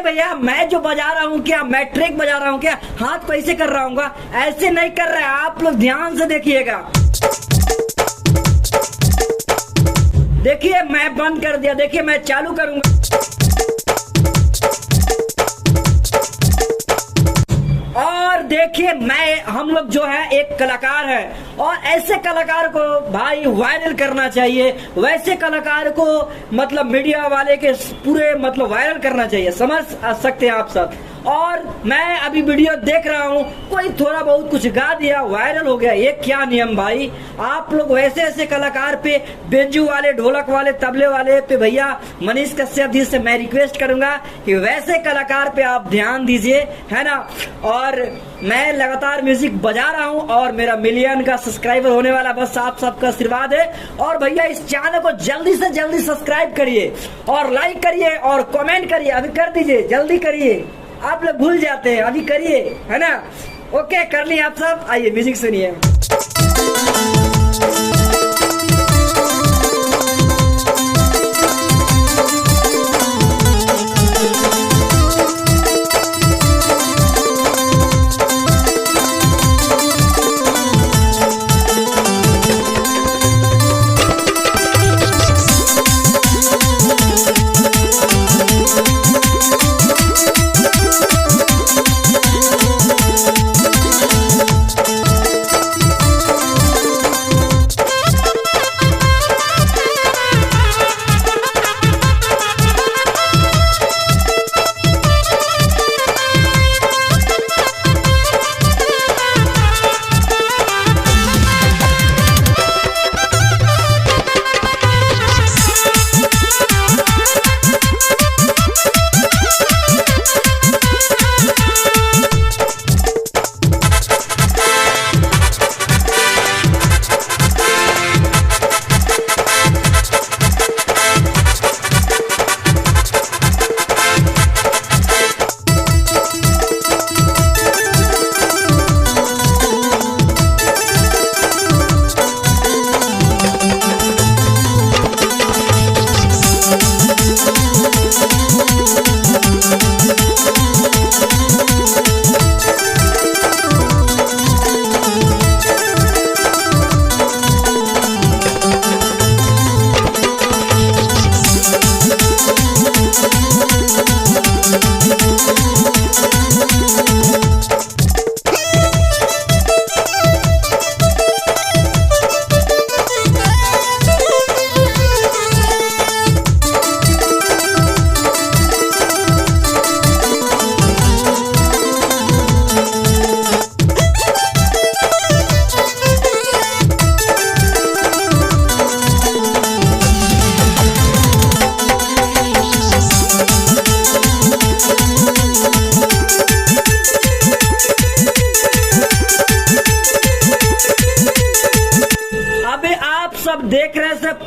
भैया मैं जो बजा रहा हूँ क्या, मैं ट्रैक बजा रहा हूँ क्या, हाथ को ऐसे कर रहा हूँ, ऐसे नहीं कर रहे, आप लोग ध्यान से देखिएगा। देखिए मैं बंद कर दिया, देखिए मैं चालू करूंगा। और देखिए हम लोग जो है एक कलाकार है और ऐसे कलाकार को भाई वायरल करना चाहिए, वैसे कलाकार को मतलब मीडिया वाले के पूरे मतलब वायरल करना चाहिए, समझ सकते हैं आप सब। और मैं अभी वीडियो देख रहा हूँ, कोई थोड़ा बहुत कुछ गा दिया वायरल हो गया, ये क्या नियम भाई। आप लोग वैसे ऐसे कलाकार पे, बेंजू वाले, ढोलक वाले, तबले वाले पे भैया मनीष कश्यप जी से मैं रिक्वेस्ट करूंगा कि वैसे कलाकार पे आप ध्यान दीजिए, है ना। और मैं लगातार म्यूजिक बजा रहा हूँ और मेरा मिलियन का सब्सक्राइबर होने वाला, बस आप सबका आशीर्वाद है। और भैया इस चैनल को जल्दी से जल्दी सब्सक्राइब करिए और लाइक करिए और कमेंट करिए, अभी कर दीजिए, जल्दी करिए, आप लोग भूल जाते हैं, अभी करिए, है ना। ओके कर लिए आप सब, आइए म्यूजिक सुनिए। सब देख रहे सब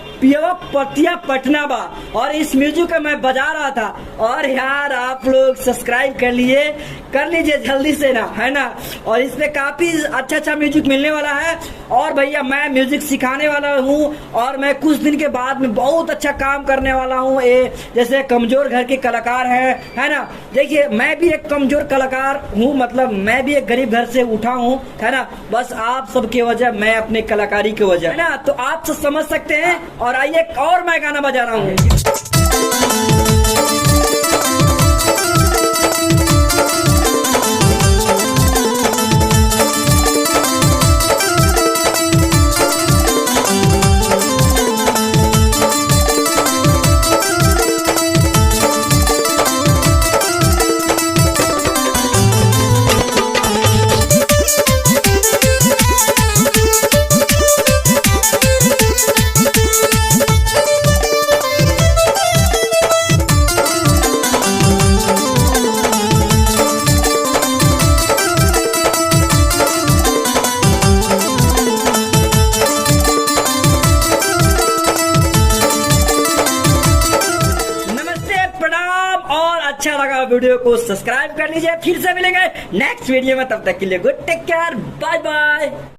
पतिया पटना बा और इस म्यूजिक का मैं बजा रहा था। और यार आप लोग सब्सक्राइब कर लीजिए जल्दी से ना, है ना। और इसमें काफी अच्छा म्यूजिक मिलने वाला है। और भैया मैं म्यूजिक सिखाने वाला हूँ और मैं कुछ दिन के बाद में बहुत अच्छा काम करने वाला हूँ। ये जैसे कमजोर घर के कलाकार है ना। देखिए मैं भी एक कमजोर कलाकार हूँ, मतलब मैं भी एक गरीब घर से उठा हूँ, है ना। बस आप सबकी वजह, मैं अपने कलाकारी की वजह, है ना। तो आप सब समझ सकते हैं। और आइए और मैं गाना बजा रहा हूँ। अच्छा लगा वीडियो को सब्सक्राइब कर लीजिए। फिर से मिलेंगे नेक्स्ट वीडियो में, तब तक के लिए good take care, bye by.